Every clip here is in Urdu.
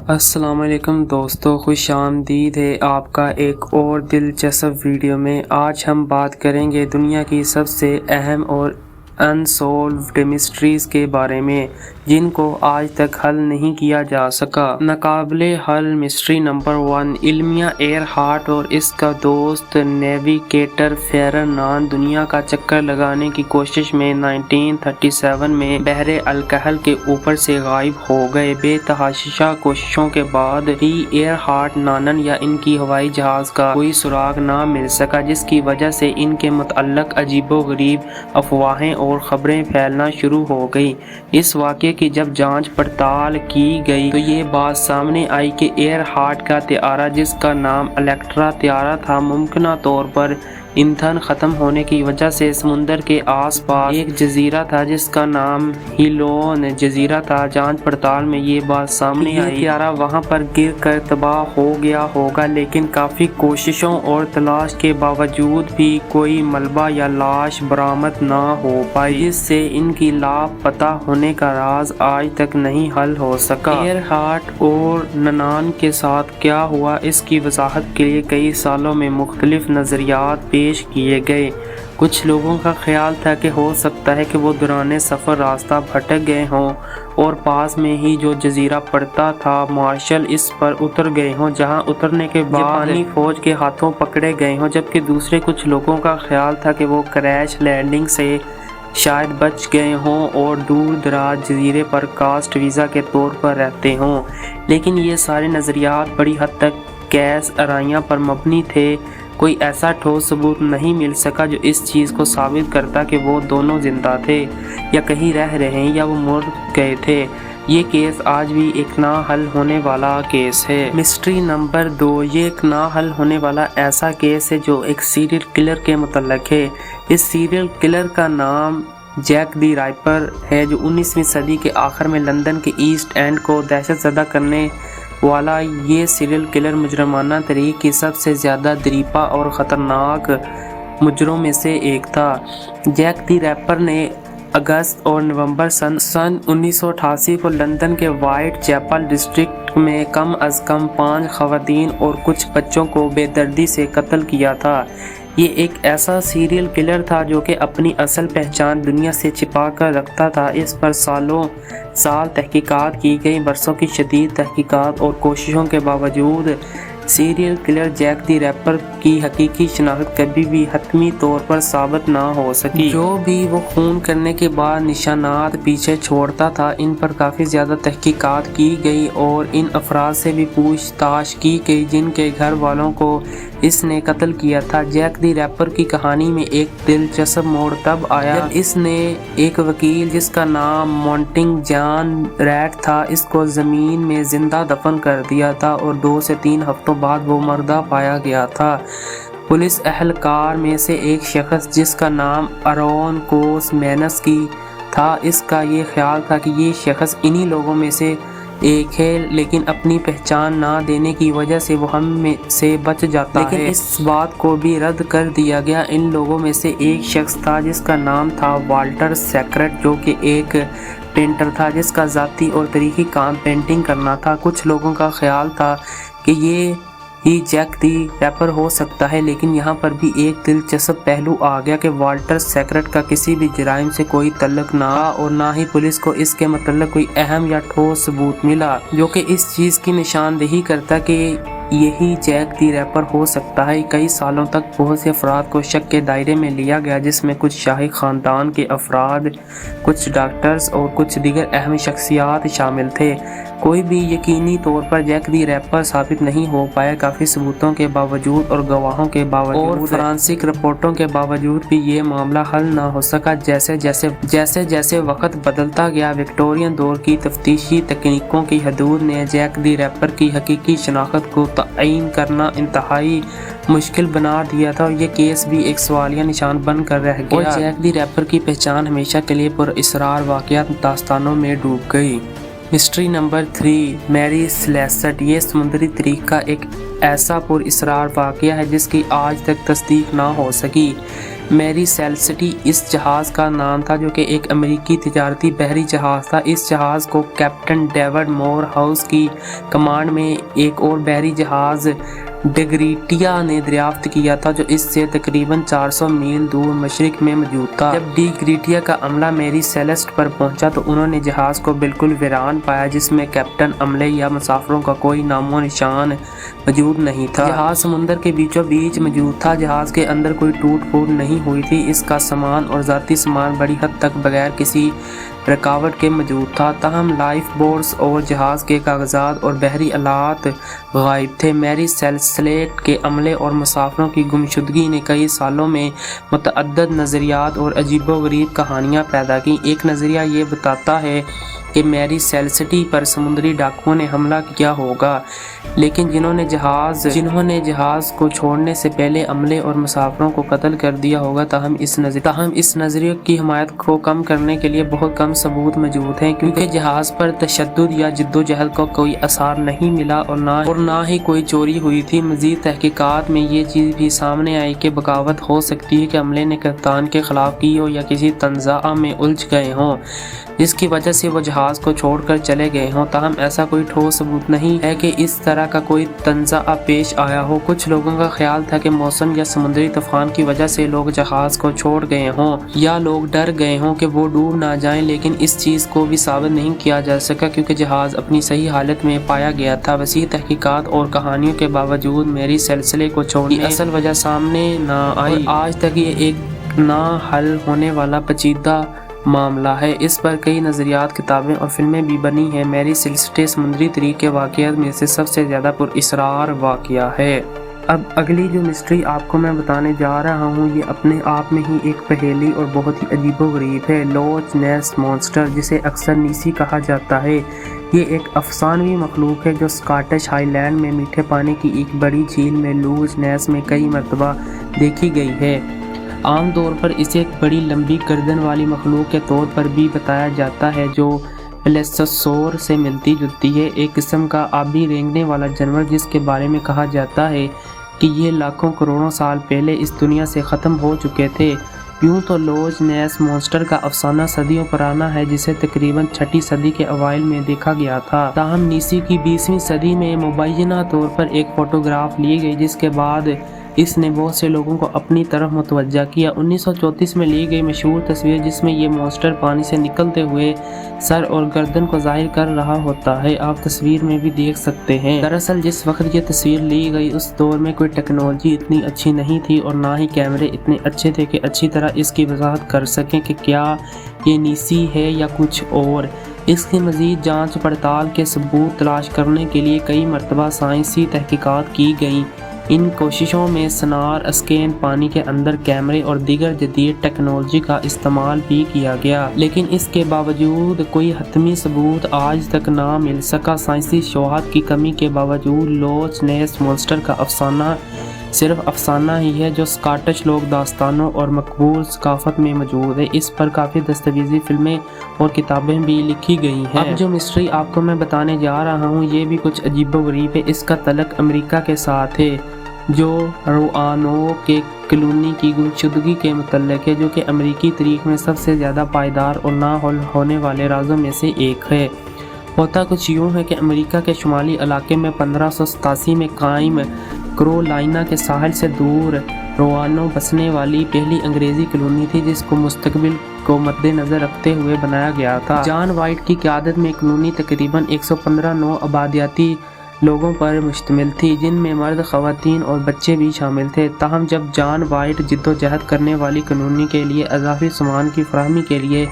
السلام علیکم دوستو، خوش آمدید ہے آپ کا ایک اور دلچسپ ویڈیو میں۔ آج ہم بات کریں گے دنیا کی سب سے اہم اور انسولوڈ مسٹریز کے بارے میں جن کو آج تک حل نہیں کیا جا سکا۔ ناقابل حل مسٹری نمبر 1، المیہ ایئر ہارٹ اور اس کا دوست نیویگیٹر فرنان دنیا کا چکر لگانے کی کوشش میں 1937 میں بحر الکاہل کے اوپر سے غائب ہو گئے۔ بے تحاشا کوششوں کے بعد بھی ایئر ہارٹ نانن یا ان کی ہوائی جہاز کا کوئی سراغ نہ مل سکا، جس کی وجہ سے ان کے متعلق عجیب و غریب افواہیں اور خبریں پھیلنا شروع ہو گئی۔ اس واقعے کی جب جانچ پڑتال کی گئی تو یہ بات سامنے آئی کہ ایئر ہارٹ کا طیارہ، جس کا نام الیکٹرا طیارہ تھا، ممکنہ طور پر ایندھن ختم ہونے کی وجہ سے سمندر کے آس پاس ایک جزیرہ تھا جس کا نام ہیلون جزیرہ تھا۔ جانچ پڑتال میں یہ بات سامنے آئی کہ طیارہ وہاں پر گر کر تباہ ہو گیا ہوگا، لیکن کافی کوششوں اور تلاش کے باوجود بھی کوئی ملبہ یا لاش برآمد نہ ہو پائی، جس سے ان کی لاپتہ ہونے کا راز آج تک نہیں حل ہو سکا۔ ایئر ہارٹ اور ننان کے ساتھ کیا ہوا، اس کی وضاحت کے لیے کئی سالوں میں مختلف نظریات پیش کیے گئے۔ کچھ لوگوں کا خیال تھا کہ ہو سکتا ہے کہ وہ دوران سفر راستہ بھٹک گئے ہوں اور پاس میں ہی جو جزیرہ پڑتا تھا مارشل اس پر اتر گئے ہوں، جہاں اترنے کے بعد جاپانی فوج کے ہاتھوں پکڑے گئے ہوں، جبکہ دوسرے کچھ لوگوں کا خیال تھا کہ وہ کریش لینڈنگ سے شاید بچ گئے ہوں اور دور دراز جزیرے پر کاسٹ ویزا کے طور پر رہتے ہوں۔ لیکن یہ سارے نظریات بڑی حد تک کیس آرائیاں پر مبنی تھے۔ کوئی ایسا ٹھوس ثبوت نہیں مل سکا جو اس چیز کو ثابت کرتا کہ وہ دونوں زندہ تھے یا کہیں رہ رہے ہیں یا وہ مر گئے تھے۔ یہ کیس آج بھی ایک نہ حل ہونے والا کیس ہے۔ مسٹری نمبر 2، یہ ایک نہ حل ہونے والا ایسا کیس ہے جو ایک سیریل کلر کے متعلق ہے۔ اس سیریل کلر کا نام جیک دی رائپر ہے، جو 19ویں صدی کے آخر میں لندن کے ایسٹ اینڈ کو دہشت زدہ کرنے والا یہ سیریل کلر مجرمانہ تاریخ کی سب سے زیادہ دریپا اور خطرناک مجرموں میں سے ایک تھا۔ جیک دی ریپر نے اگست اور نومبر سن 1988 کو لندن کے وائٹ چیپل ڈسٹرکٹ میں کم از کم 5 خواتین اور کچھ بچوں کو بے دردی سے قتل کیا تھا۔ یہ ایک ایسا سیریل کلر تھا جو کہ اپنی اصل پہچان دنیا سے چھپا کر رکھتا تھا۔ اس پر سالوں سال تحقیقات کی گئی۔ برسوں کی شدید تحقیقات اور کوششوں کے باوجود سیریل کلر جیک دی ریپر کی حقیقی شناخت کبھی بھی حتمی طور پر ثابت نہ ہو سکی۔ جو بھی وہ خون کرنے کے بعد نشانات پیچھے چھوڑتا تھا، ان پر کافی زیادہ تحقیقات کی گئی اور ان افراد سے بھی پوچھ تاچھ کی گئی جن کے گھر والوں کو اس نے قتل کیا تھا۔ جیک دی ریپر کی کہانی میں ایک دلچسپ موڑ تب آیا جب اس نے ایک وکیل جس کا نام مونٹنگ جان ریٹ تھا، اس کو زمین میں زندہ دفن کر دیا تھا اور 2 سے 3 ہفتوں بعد وہ مردہ پایا گیا تھا۔ پولیس اہلکار میں سے ایک شخص جس کا نام آرون کوس مینسکی تھا، اس کا یہ خیال تھا کہ یہ شخص انہی لوگوں میں سے ایک ہے، لیکن اپنی پہچان نہ دینے کی وجہ سے وہ ہم میں سے بچ جاتا ہے۔ لیکن اس بات کو بھی رد کر دیا گیا۔ ان لوگوں میں سے ایک شخص تھا جس کا نام تھا والٹر سیکرٹ، جو کہ ایک پینٹر تھا جس کا ذاتی اور تاریخی کام پینٹنگ کرنا تھا۔ کچھ لوگوں کا خیال تھا کہ یہ ہی جیک دی ریپر ہو سکتا ہے، لیکن یہاں پر بھی ایک دلچسپ پہلو آ گیا کہ والٹر سیکرٹ کا کسی بھی جرائم سے کوئی تعلق نہ تھا اور نہ ہی پولیس کو اس کے متعلق کوئی اہم یا ٹھوس ثبوت ملا جو کہ اس چیز کی نشاندہی کرتا کہ یہی جیک دی ریپر ہو سکتا ہے۔ کئی سالوں تک بہت سے افراد کو شک کے دائرے میں لیا گیا، جس میں کچھ شاہی خاندان کے افراد، کچھ ڈاکٹرز اور کچھ دیگر اہم شخصیات شامل تھے۔ کوئی بھی یقینی طور پر جیک دی ریپر ثابت نہیں ہو پایا۔ کافی ثبوتوں کے باوجود اور گواہوں کے باوجود اور فورینسک رپورٹوں کے باوجود بھی یہ معاملہ حل نہ ہو سکا۔ جیسے جیسے وقت بدلتا گیا، وکٹورین دور کی تفتیشی تکنیکوں کی حدود نے جیک دی ریپر کی حقیقی شناخت کو تعین کرنا انتہائی مشکل بنا دیا تھا اور یہ کیس بھی ایک سوالیہ نشان بن کر رہ گیا اور جیک دی ریپر کی پہچان ہمیشہ کے لیے پراسرار واقعات داستانوں میں ڈوب گئی۔ مسٹری نمبر 3، میری سلیسٹ۔ یہ سمندری طریق کا ایک ایسا پراسرار واقعہ ہے جس کی آج تک تصدیق نہ ہو سکی۔ میری سیلسٹی اس جہاز کا نام تھا جو کہ ایک امریکی تجارتی بحری جہاز تھا۔ اس جہاز کو کیپٹن ڈیوڈ مور ہاؤس کی کمانڈ میں ایک اور بحری جہاز ڈیگریٹیا نے دریافت کیا تھا جو اس سے تقریباً 400 میل دور مشرق میں موجود تھا۔ جب ڈیگریٹیا کا عملہ میری سیلسٹ پر پہنچا تو انہوں نے جہاز کو بالکل ویران پایا، جس میں کیپٹن، عملے یا مسافروں کا کوئی نام و نشان موجود نہیں تھا۔ جہاز سمندر کے بیچوں بیچ موجود تھا۔ جہاز کے اندر کوئی ٹوٹ پھوٹ نہیں ہوئی تھی۔ اس کا سامان اور ذاتی سامان بڑی حد تک بغیر کسی رکاوٹ کے موجود تھا، تاہم لائف بورڈز اور جہاز کے کاغذات اور بحری آلات غائب تھے۔ میری سیلسٹ کے عملے اور مسافروں کی گمشدگی نے کئی سالوں میں متعدد نظریات اور عجیب و غریب کہانیاں پیدا کی۔ ایک نظریہ یہ بتاتا ہے کہ میری سیلسٹی پر سمندری ڈاکوؤں نے حملہ کیا ہوگا، لیکن جنہوں نے جہاز کو چھوڑنے سے پہلے عملے اور مسافروں کو قتل کر دیا ہوگا۔ تاہم اس نظریے کی حمایت کو کم کرنے کے لیے بہت کم ثبوت موجود ہیں، کیونکہ جہاز پر تشدد یا جدوجہد کا کوئی اثار نہیں ملا اور نہ ہی کوئی چوری ہوئی تھی۔ مزید تحقیقات میں یہ چیز بھی سامنے آئی کہ بغاوت ہو سکتی ہے کہ عملے نے کپتان کے خلاف کی ہو یا کسی تنازع میں الجھ گئے ہوں جس کی وجہ سے وہ جہاز کو چھوڑ کر چلے گئے ہوں، تاہم ایسا کوئی ٹھوس ثبوت نہیں ہے کہ اس طرح کا کوئی تنازع پیش آیا ہو۔ کچھ لوگوں کا خیال تھا کہ موسم یا سمندری طوفان کی وجہ سے لوگ جہاز کو چھوڑ گئے ہوں یا لوگ ڈر گئے ہوں کہ وہ ڈوب نہ جائیں، لیکن اس چیز کو بھی ثابت نہیں کیا جا سکا کیونکہ جہاز اپنی صحیح حالت میں پایا گیا تھا۔ وسیع تحقیقات اور کہانیوں کے باوجود میری سلسلے کو چھوڑنے کی اصل وجہ سامنے نہ آئی اور آج تک یہ ایک نہ حل ہونے والا پیچیدہ معاملہ ہے۔ اس پر کئی نظریات، کتابیں اور فلمیں بھی بنی ہیں۔ میری سیلسٹے سمندری تاریخ کے واقعات میں سے سب سے زیادہ پراسرار واقعہ ہے۔ اب اگلی جو مسٹری آپ کو میں بتانے جا رہا ہوں یہ اپنے آپ میں ہی ایک پہیلی اور بہت ہی عجیب و غریب ہے۔ لوچ نیس مانسٹر، جسے اکثر نیسی کہا جاتا ہے، یہ ایک افسانوی مخلوق ہے جو اسکاٹش ہائی لینڈ میں میٹھے پانی کی ایک بڑی جھیل میں لوچ نیس میں کئی مرتبہ دیکھی گئی ہے۔ عام طور پر اسے ایک بڑی لمبی گردن والی مخلوق کے طور پر بھی بتایا جاتا ہے جو پلیسوسور سے ملتی جلتی ہے، ایک قسم کا آبی رینگنے والا جانور جس کے بارے میں کہا جاتا ہے کہ یہ لاکھوں کروڑوں سال پہلے اس دنیا سے ختم ہو چکے تھے۔ یوں تو لوچ نیس مانسٹر کا افسانہ صدیوں پرانا ہے، جسے تقریباً 6 صدی کے اوائل میں دیکھا گیا تھا، تاہم نیسی کی 20ویں صدی میں مبینہ طور پر ایک فوٹوگراف لی گئی جس کے بعد اس نے بہت سے لوگوں کو اپنی طرف متوجہ کیا۔ 1934 میں لی گئی مشہور تصویر جس میں یہ مانسٹر پانی سے نکلتے ہوئے سر اور گردن کو ظاہر کر رہا ہوتا ہے، آپ تصویر میں بھی دیکھ سکتے ہیں۔ دراصل جس وقت یہ تصویر لی گئی اس دور میں کوئی ٹیکنالوجی اتنی اچھی نہیں تھی اور نہ ہی کیمرے اتنے اچھے تھے کہ اچھی طرح اس کی وضاحت کر سکیں کہ کیا یہ نیسی ہے یا کچھ اور۔ اس کی مزید جانچ پڑتال کے ثبوت تلاش کرنے کے لیے کئی مرتبہ سائنسی تحقیقات کی گئیں۔ ان کوششوں میں سونار، اسکین، پانی کے اندر کیمرے اور دیگر جدید ٹیکنالوجی کا استعمال بھی کیا گیا، لیکن اس کے باوجود کوئی حتمی ثبوت آج تک نہ مل سکا۔ سائنسی شواہد کی کمی کے باوجود لوچ نیس مانسٹر کا افسانہ صرف افسانہ ہی ہے جو اسکاٹش لوک داستانوں اور مقبول ثقافت میں موجود ہے۔ اس پر کافی دستاویزی فلمیں اور کتابیں بھی لکھی گئی ہیں۔ اب جو مسٹری آپ کو میں بتانے جا رہا ہوں یہ بھی کچھ عجیب و غریب ہے۔ اس کا تعلق امریکہ کے ساتھ ہے جو روآنوک کے کلونی کی گمشدگی کے متعلق ہے، جو کہ امریکی تاریخ میں سب سے زیادہ پائیدار اور نہ حل ہونے والے رازوں میں سے ایک ہے۔ ہوتا کچھ یوں ہے کہ امریکہ کے شمالی علاقے میں 1587 میں قائم کرولائنا کے ساحل سے دور روآنو بسنے والی پہلی انگریزی کلونی تھی جس کو مستقبل کو مد نظر رکھتے ہوئے بنایا گیا تھا۔ جان وائٹ کی قیادت میں کلونی تقریباً 115 نو آبادیاتی لوگوں پر مشتمل تھی، جن میں مرد، خواتین اور بچے بھی شامل تھے۔ تاہم جب جان وائٹ جدوجہد کرنے والی کلونی کے لیے اضافی سامان کی فراہمی کے لیے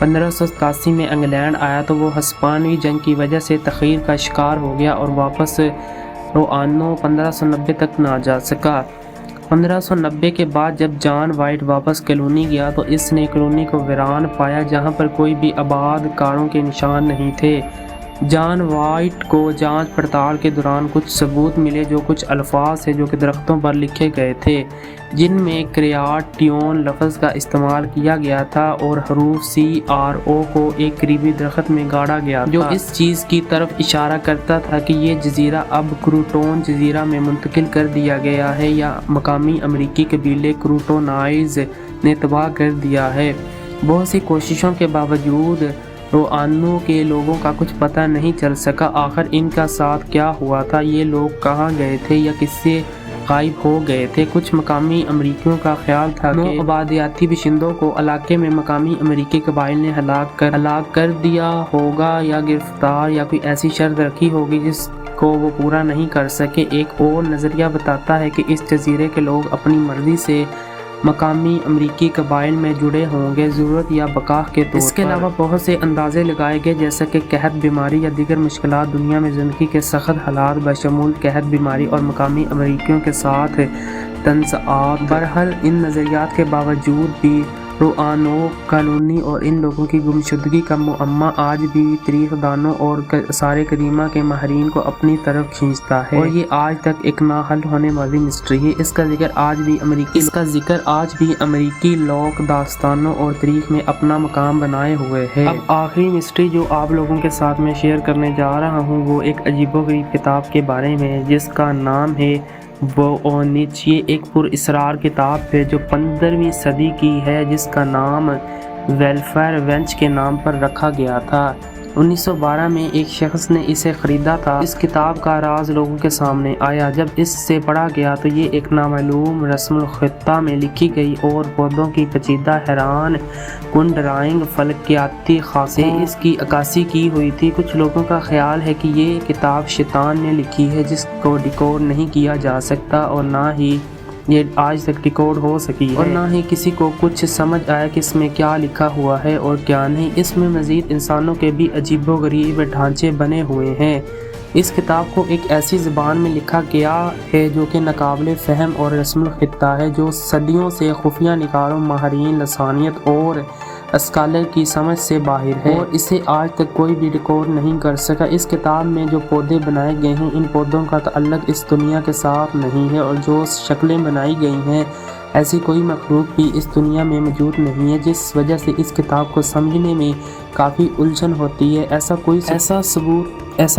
1587 میں انگلینڈ آیا تو وہ ہسپانوی جنگ کی وجہ سے تاخیر کا شکار ہو گیا اور واپس روآنو 1590 تک نہ جا سکا۔ 1590 کے بعد جب جان وائٹ واپس کلونی گیا تو اس نے کلونی کو ویران پایا، جہاں پر کوئی بھی آباد کاروں کے نشان نہیں تھے۔ جان وائٹ کو جانچ پڑتال کے دوران کچھ ثبوت ملے جو کچھ الفاظ ہیں جو کہ درختوں پر لکھے گئے تھے، جن میں کریاٹیون لفظ کا استعمال کیا گیا تھا اور حروف CRO کو ایک قریبی درخت میں گاڑا گیا تھا، جو اس چیز کی طرف اشارہ کرتا تھا کہ یہ جزیرہ اب کروٹون جزیرہ میں منتقل کر دیا گیا ہے یا مقامی امریکی قبیلے کروٹونائز نے تباہ کر دیا ہے۔ بہت سی کوششوں کے باوجود روآنو کے لوگوں کا کچھ پتہ نہیں چل سکا آخر ان کا ساتھ کیا ہوا تھا، یہ لوگ کہاں گئے تھے یا کس سے غائب ہو گئے تھے۔ کچھ مقامی امریکیوں کا خیال تھا کہ آبادیاتی باشندوں کو علاقے میں مقامی امریکی قبائل نے ہلاک کر دیا ہوگا یا گرفتار یا کوئی ایسی شرط رکھی ہوگی جس کو وہ پورا نہیں کر سکے۔ ایک اور نظریہ بتاتا ہے کہ اس جزیرے کے لوگ اپنی مرضی سے مقامی امریکی قبائل میں جڑے ہوں گے، ضرورت یا بقا کے طور پر۔ اس کے علاوہ بہت سے اندازے لگائے گئے جیسا کہ قحط بیماری یا دیگر مشکلات، دنیا میں زندگی کے سخت حالات بشمول قحط بیماری اور مقامی امریکیوں کے ساتھ تنازعات۔ بہرحال ان نظریات کے باوجود بھی روآنو کالونی اور ان لوگوں کی گمشدگی کا معمہ آج بھی تاریخ دانوں اور آثار قدیمہ کے ماہرین کو اپنی طرف کھینچتا ہے اور یہ آج تک ایک نہ حل ہونے والی مسٹری ہے۔ اس کا ذکر آج بھی امریکی لوک داستانوں اور تاریخ میں اپنا مقام بنائے ہوئے ہے۔ اب آخری مسٹری جو آپ لوگوں کے ساتھ میں شیئر کرنے جا رہا ہوں وہ ایک عجیب و غریب کتاب کے بارے میں جس کا نام ہے ووونچ۔ یہ ایک پراسرار کتاب ہے جو 15ویں صدی کی ہے جس کا نام ویلفیئر ونچ کے نام پر رکھا گیا تھا۔ 1912 میں ایک شخص نے اسے خریدا تھا۔ اس کتاب کا راز لوگوں کے سامنے آیا جب اس سے پڑھا گیا تو یہ ایک نامعلوم رسم الخطہ میں لکھی گئی اور پودوں کی پیچیدہ حیران کن ڈرائنگ فلکیاتی خاصیتیں اس کی عکاسی کی ہوئی تھی۔ کچھ لوگوں کا خیال ہے کہ یہ کتاب شیطان نے لکھی ہے جس کو ڈیکوڈ نہیں کیا جا سکتا اور نہ ہی یہ آج تک ڈیکوڈ ہو سکی ہے اور نہ ہی کسی کو کچھ سمجھ آیا کہ اس میں کیا لکھا ہوا ہے اور کیا نہیں۔ اس میں مزید انسانوں کے بھی عجیب و غریب ڈھانچے بنے ہوئے ہیں۔ اس کتاب کو ایک ایسی زبان میں لکھا گیا ہے جو کہ ناقابل فہم اور رسم الخطہ ہے جو صدیوں سے خفیہ نگاروں، ماہرین لسانیات اور اسکالر کی سمجھ سے باہر ہے اور اسے آج تک کوئی بھی ڈیکوڈ نہیں کر سکا۔ اس کتاب میں جو پودے بنائے گئے ہیں ان پودوں کا تعلق اس دنیا کے ساتھ نہیں ہے اور جو شکلیں بنائی گئی ہیں ایسی کوئی مخلوق بھی اس دنیا میں موجود نہیں ہے، جس وجہ سے اس کتاب کو سمجھنے میں کافی الجھن ہوتی ہے۔ ایسا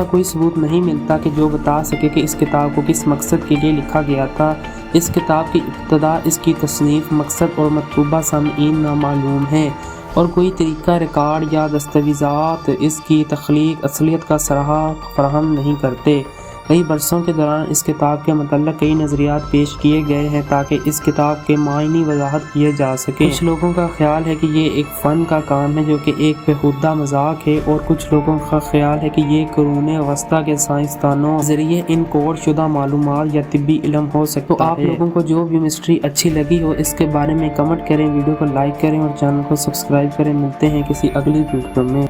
کوئی ثبوت نہیں ملتا کہ جو بتا سکے کہ اس کتاب کو کس مقصد کے لیے لکھا گیا تھا۔ اس کتاب کی ابتدا، اس کی تصنیف، مقصد اور مطلوبہ سامعین نامعلوم ہیں اور کوئی طریقہ ریکارڈ یا دستاویزات اس کی تخلیق اصلیت کا سراغ فراہم نہیں کرتے۔ کئی برسوں کے دوران اس کتاب کے متعلق کئی نظریات پیش کیے گئے ہیں تاکہ اس کتاب کے معنی وضاحت کیے جا سکے۔ کچھ لوگوں کا خیال ہے کہ یہ ایک فن کا کام ہے جو کہ ایک بیہودہ مذاق ہے اور کچھ لوگوں کا خیال ہے کہ یہ قرون وسطیٰ کے سائنسدانوں ذریعے انکوڈ شدہ معلومات یا طبی علم ہو سکتا ہے۔ تو آپ لوگوں کو جو بھی مسٹری اچھی لگی ہو اس کے بارے میں کمنٹ کریں، ویڈیو کو لائک کریں اور چینل کو سبسکرائب کریں۔ ملتے ہیں کسی اگلی ویڈیو میں۔